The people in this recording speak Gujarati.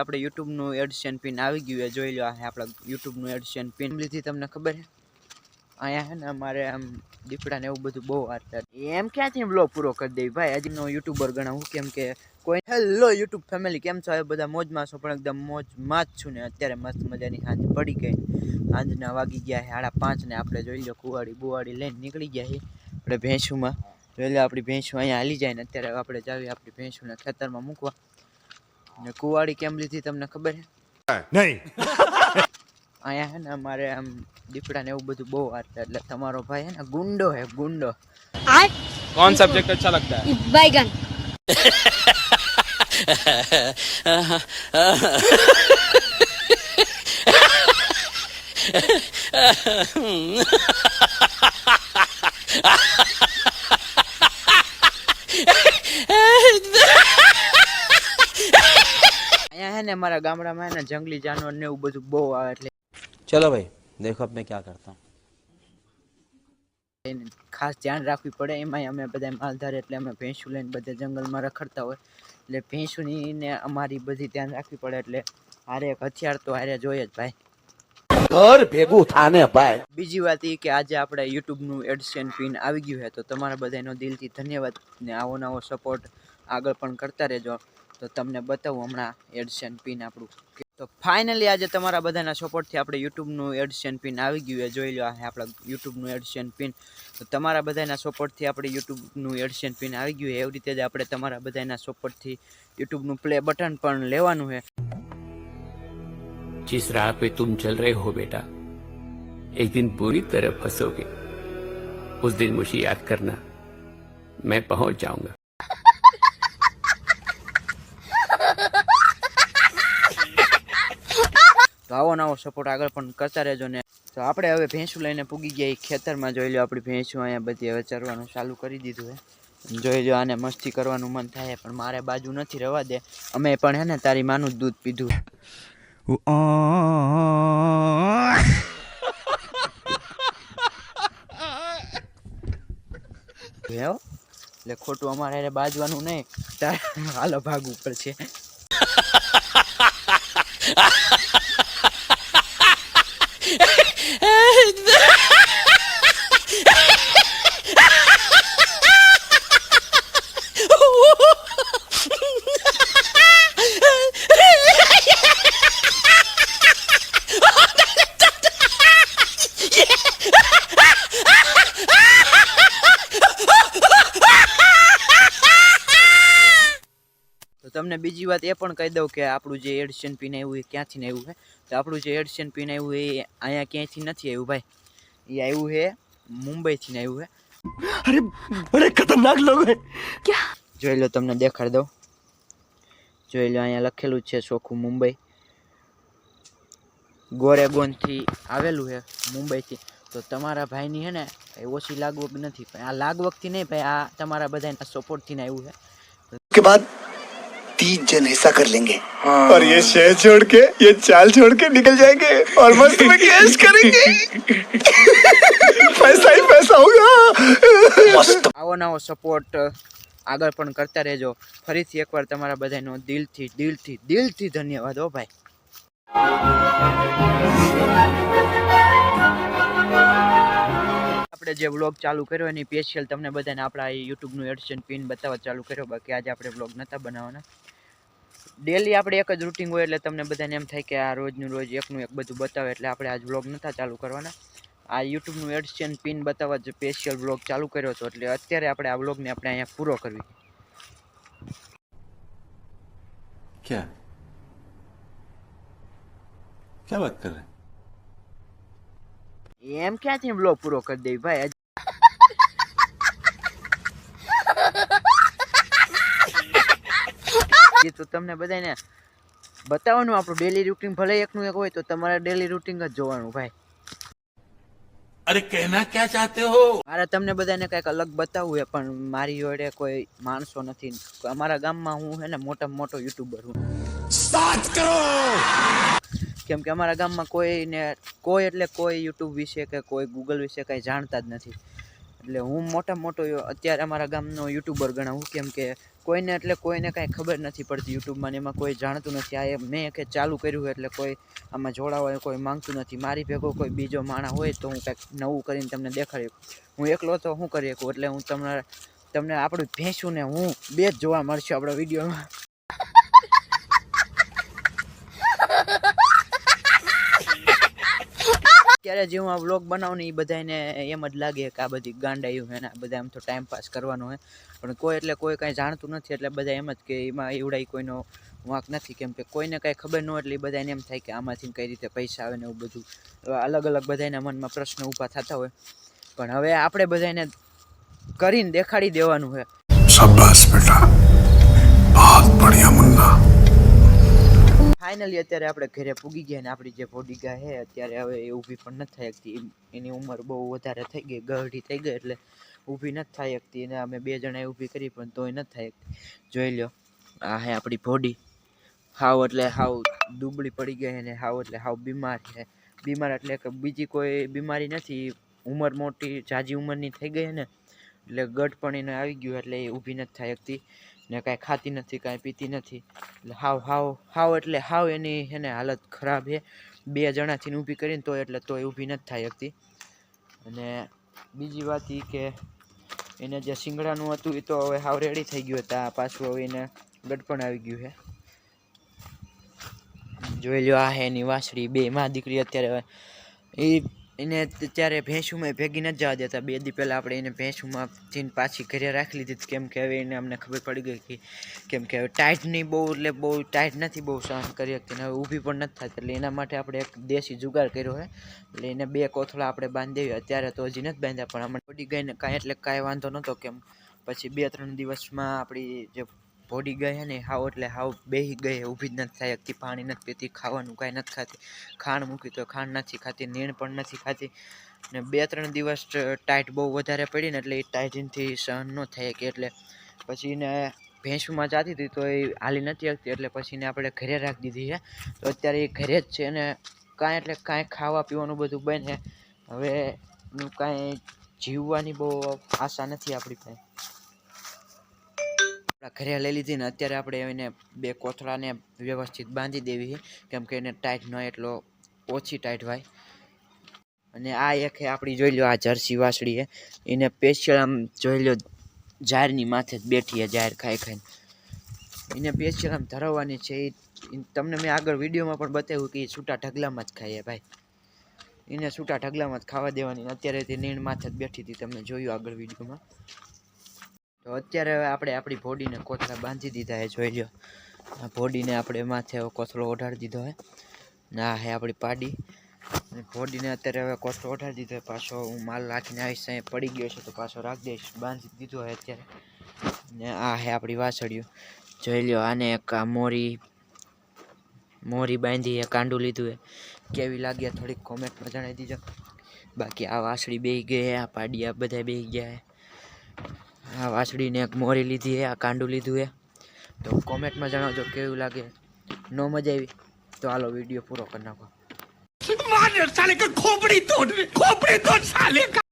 આપણે YouTube નું એડસેન પિન આવી ગયું છે, જોઈ લો. આ આપણા YouTube નું એડસેન પિન લીધી, તમને ખબર છે? અહીંયા છે ને અમારે આમ દીપડા ને એવું બધું બહુ વાર્તા એમ ક્યાંથી બ્લોગ પૂરો કરી દે ભાઈ. હજી નો યુટ્યુબર ગણાવું, કેમ કે કોઈ હેલો યુટ્યુબ ફેમિલી, કેમ છો? બધા મોજમાં છો? પણ એકદમ મોજમાં જ છું ને. અત્યારે મસ્ત મજાની સાંજ પડી ગઈ. સાંજના વાગી ગયા 5:30 ને આપણે જોઈ લો કુવાડી બુવાડી લઈને નીકળી ગયા છીએ આપણે ભેંસુમાં. જોઈ લો આપણી ભેંસું અહીંયા હાલી જાય ને. અત્યારે આપણે જાવી આપણી ભેંસુને ખેતરમાં મૂકવા. ને કુવાડી કેમ લીધી તમને ખબર છે? નહીં. અહીંયા છે ને અમારે આમ દીપડા ને એવું બધું બહુ વાર્તા, એટલે તમારો ભાઈ है ना गुंडो है, गुंडो. कौन सब्जेक्ट अच्छा लगता है? बैगन. અહીંયા है ને અમારા ગામડામાં है ને જંગલી જાનવર ને એવું બધું બહુ આવે, એટલે चलो भाई देखो अब मैं क्या करता हूँ. ખાસ ધ્યાન રાખવી પડે. એમાંય અમે બધા માલધાર, એટલે અમે ભેંસું લઈને બધા જંગલમાં રખડતા હોય, એટલે ભેંસુની ને અમારી બધી ધ્યાન રાખવી પડે. એટલે હારે એક હથિયાર તો હારે જોઈએ જ ભાઈ. ઘર ભેગું થાને ભાઈ. બીજી વાત એ કે આજે આપણે YouTube નું એડસેન પિન આવી ગયું છે, તો તમારા બધાનો દિલથી ધન્યવાદ. ને આવો નવો સપોર્ટ આગળ પણ કરતા રહેજો. તો તમને બતાવું હમણાં એડસેન પિન આપણું. તો ફાઇનલી આજે તમારા બધાના સપોર્ટથી આપણે YouTube નું એડસેન પિન આવી ગયું છે, જોઈ લો. આ આપણા YouTube નું એડસેન પિન. તો તમારા બધાના સપોર્ટથી આપણે YouTube નું એડસેન પિન આવી ગયું છે. એવી રીતે જ આપણે તમારા બધાના સપોર્ટથી YouTube નું પ્લે બટન પણ લેવાનું છે. जिस राह पे तुम चल रहे हो बेटा, एक दिन पूरी तरह फंसोगे. उस दिन मुझे याद करना, मैं पहुंच जाऊंगा. તો આવો નવો સપોર્ટ આગળ પણ કરતા રહેજો ને. તો આપણે હવે ભેંસું લઈને પૂગી ગયા ખેતરમાં. જોઈ લો આપણી ભેંસું અહીંયા બધી હવે ચરવાનું ચાલુ કરી દીધું છે. જોઈ લો, આને મસ્તી કરવાનું મન થાય, પણ મારે બાજુ નથી રવા દે. અમે પણ હે ને તારી માનું જ દૂધ પીધું. એટલે ખોટું અમારે બાજવાનું નહીં, હાલો ભાગ ઉપર છે. તમને બીજી વાત એ પણ કહી દઉં કે આપણું જે એડસેન પિન આવ્યું એ ક્યાંથી ને આવ્યું છે. તો આપણું જે એડસેન પિન આવ્યું એ અહીંયા ક્યાંયથી નથી આવ્યું ભાઈ. એ આવ્યું છે મુંબઈથી ને આવ્યું છે. अरे बड़े खतरनाक लोग हैं. क्या? જોઈ લો, તમને દેખાડ દઉં. જોઈ લો, અહીંયા લખેલું છે ચોખ્ખું મુંબઈ. ગોરેગોનથી આવેલું છે, મુંબઈથી. તો તમારા ભાઈની છે ને એ ઓછી લાગવગ નથી, પણ આ લાગવગથી નહીં ભાઈ, આ તમારા બધાના સપોર્ટથી ને આવ્યું છે. के बाद 3 जन ऐसा कर लेंगे और ये शहर छोड़ के ये चाल छोड़ के निकल जाएंगे और मस्त में कैश करेंगे. पैसा ही पैसा होगा. मस्त. આવો નવો સપોર્ટ આગળ પણ કરતા રહેજો. ફરીથી એકવાર તમારા બધાનો દિલથી દિલથી દિલથી ધન્યવાદ હો ભાઈ. આપણે જે વ્લોગ ચાલુ કર્યો એની સ્પેશિયલ તમને બધાને આપણા YouTube નું એડસેન પિન બતાવવા ચાલુ કર્યો. બાકી આજે આપણે વ્લોગ નહોતા બનાવવાના. ડેલી આપણે એક જ રૂટિન હોય, એટલે તમને બધાને એમ થાય કે આ રોજનું રોજ એકનું એક બધું બતાવે, એટલે આપણે આજ વ્લોગ નહોતા ચાલુ કરવાના. આ YouTube નું એડસેન પિન બતાવવા જ સ્પેશિયલ વ્લોગ ચાલુ કર્યો હતો, એટલે અત્યારે આપણે આ વ્લોગને આપણે અહીંયા પૂરો કરવી. क्या क्या बात कर रहे हैं? એમ ક્યાંથી વ્લોગ પૂરો કરી દે ભાઈ. એ તો તમને બધાને બતાવવાનું આપણું ડેલી રૂટીન. ભલે એકનું એક હોય તો તમારે ડેલી રૂટીન જ જોવાનું ભાઈ. अरे कहना क्या चाहते हो? મારે તમને બધાને કંઈક અલગ બતાવવું છે, પણ મારી જોડે કોઈ માણસો નથી. અમારા ગામમાં હું છે ને મોટામાં મોટો યુટ્યુબર હું. 7 करोड़. કેમ કે અમારા ગામમાં કોઈ એટલે કોઈ યુટ્યુબ વિશે કે કોઈ ગૂગલ વિશે કંઈ જાણતા જ નથી. એટલે હું મોટો અત્યારે અમારા ગામનો યુટ્યુબર ગણાવું, કેમ કે કોઈને કાંઈ ખબર નથી પડતી યુટ્યુબમાં ને એમાં કોઈ જાણતું નથી. આ મેં કે ચાલુ કર્યું એટલે કોઈ આમાં જોડાવા કોઈ માંગતું નથી. મારી ભેગો કોઈ બીજો માણસ હોય તો હું કંઈક નવું કરીને તમને દેખાડી શકું. હું એકલો તો શું કરી શકું, એટલે હું તમને આપણું ભેંસું ને હું બે જ જોવા મળશે આપણા વિડીયોમાં. અત્યારે જે હું આ વ્લોગ બનાવું ને એ બધાને એમ જ લાગે કે આ બધી ગાંડાયું હે ને આ બધા એમ તો ટાઈમ પાસ કરવાનો હોય, પણ કોઈ કાંઈ જાણતું નથી એટલે બધા એમ જ કે એમાં એવડાય કોઈનો વાંક નથી, કેમ કે કોઈને કાંઈ ખબર ન હોય એટલે એ બધાને એમ થાય કે આમાંથી કઈ રીતે પૈસા આવે ને એવું બધું અલગ અલગ બધાના મનમાં પ્રશ્ન ઊભા થતા હોય. પણ હવે આપણે બધાને કરીને દેખાડી દેવાનું છે. शाबाश बेटा, बहुत बढ़िया मुन्ना. ફાઇનલી અત્યારે આપણે ઘરે પૂગી ગયા ને આપણી જે બોડી ગાય છે અત્યારે હવે એ ઊભી પણ નથી થઈ શકતી. એની ઉંમર બહુ વધારે થઈ ગઈ, ગરડી થઈ ગઈ એટલે ઊભી નથી થઈ શકતી. અને અમે બે જણાએ ઊભી કરી પણ તોય નથી થઈ શકતી. જોઈ લો, આ હે આપણી બોડી. હાવ એટલે હાવ દુબળી પડી ગઈ અને હાવ એટલે હાવ બીમાર છે. બીમાર એટલે કે બીજી કોઈ બીમારી નથી, ઉંમર મોટી જાજી ઉંમરની થઈ ગઈ ને એટલે ગટ પણ એને આવી ગયું એટલે એ ઊભી નથી થઈ શકતી ને કાંઈ ખાતી નથી, કાંઈ પીતી નથી. એટલે હાવ એટલે હાવ એની એને હાલત ખરાબ છે. બે જણાથી ઊભી કરીને તોય ઊભી નથી થઈ શકતી. અને બીજી વાત એ કે એને જે શિંગડાનું હતું એ તો હવે હાવ રેડી થઈ ગયું હતું. પાછું હવે એને ગટ પણ આવી ગયું છે. જોઈ લો, આ હે એની વાછડી. બે માં દીકરી અત્યારે એને ત્યારે ભેંસુમાં ભેગી નથી જવા દેતા. 2 દી પહેલાં આપણે એને ભેંસુમાંથી પાછી ઘરે રાખી લીધી, કેમ કે હવે એને અમને ખબર પડી ગઈ કે કેમ કે હવે ટાઈટની બહુ ટાઈટ નથી, બહુ સહન કરી શકતી ને હવે ઊભી પણ નથી થતી. એટલે એના માટે આપણે એક દેશી જુગાડ કર્યો છે. એટલે એને 2 કોથળા આપણે બાંધી દેવી. અત્યારે તો હજી નથી બાંધ્યા પણ હમણાં બોડી ગાયને કાંઈ વાંધો નહોતો, કેમ પછી 2-3 દિવસમાં આપણી જે બોડી ગઈ છે ને હાવ એટલે હાવ બેહી ગઈ, ઊભી જ નથી થઈ શકતી. પાણી નથી પીતી, ખાવાનું કાંઈ નથી ખાતી. ખાંડ મૂકી તો ખાંડ નથી ખાતી, નીણ પણ નથી ખાતી. ને 2-3 દિવસ ટાઈટ બહુ વધારે પડી ને એટલે એ ટાઈટથી સહન ન થાય કે એટલે પછી એને ભેંસુમાં જાતી હતી તો એ હાલી નથી શકતી. એટલે પછી એને આપણે ઘરે રાખી દીધી છે. તો અત્યારે એ ઘરે જ છે ને કાંઈ ખાવા પીવાનું બધું બને. હવે એનું કાંઈ જીવવાની બહુ આશા નથી આપણી પાસે. ઘરે લઈ લીધી ને અત્યારે આપણે એને 2 કોથળાને વ્યવસ્થિત બાંધી દેવી, કેમ કે એને ટાઈટ ન એટલો ઓછી ટાઈટ હોય. અને આ એક આપણી જોઈ લો, આ જર્સી વાસળી છે. એને સ્પેશિયલ આમ જોઈ લો જાહેરની માથે જ બેઠી છે, જાહેર ખાઈને. એને સ્પેશિયલ આમ ધરાવવાની છે. તમને મેં આગળ વિડીયોમાં પણ બતાવ્યું કે એ છૂટા ઢગલામાં જ ખાઈએ ભાઈ. એને છૂટા ઢગલામાં જ ખાવા દેવાની. અત્યારે તે નીણ માથે જ બેઠી હતી, તમે જોયું આગળ વિડીયોમાં. તો અત્યારે આપણે આપણી બોડીને કોથળા બાંધી દીધા છે. જોઈ લો, આ બોડીને આપણે માથે કોથળો ઓઢાડી દીધો છે. ના હે આપણી પાડી. અને બોડીને અત્યારે હવે કોથળો ઓઢાડી દીધો. પાછો હું માલ રાખીને આવીશ, અહીં પડી ગયો છે તો પાછો રાખી દઈશ. બાંધી દીધો હોય અત્યારે. ને આ હે આપણી વાછડિયું. જોઈ લો, આને એક આ મોરી બાંધી એ કાંડું લીધું એ કેવી લાગે થોડીક કોમેન્ટમાં જણાવી દીજો. બાકી આ વાછડી બેહી ગઈ, આ પાડી આ બધા બેહી ગયા. આ વાછડીને એક મોરી લીધી છે, આ કાંડું લીધું છે. તો કોમેન્ટમાં જણાવજો કેવું લાગે. નો મજા આવી તો હાલો વિડીયો પૂરો કરી નાખો. साले का खोपड़ी तोड़ साले का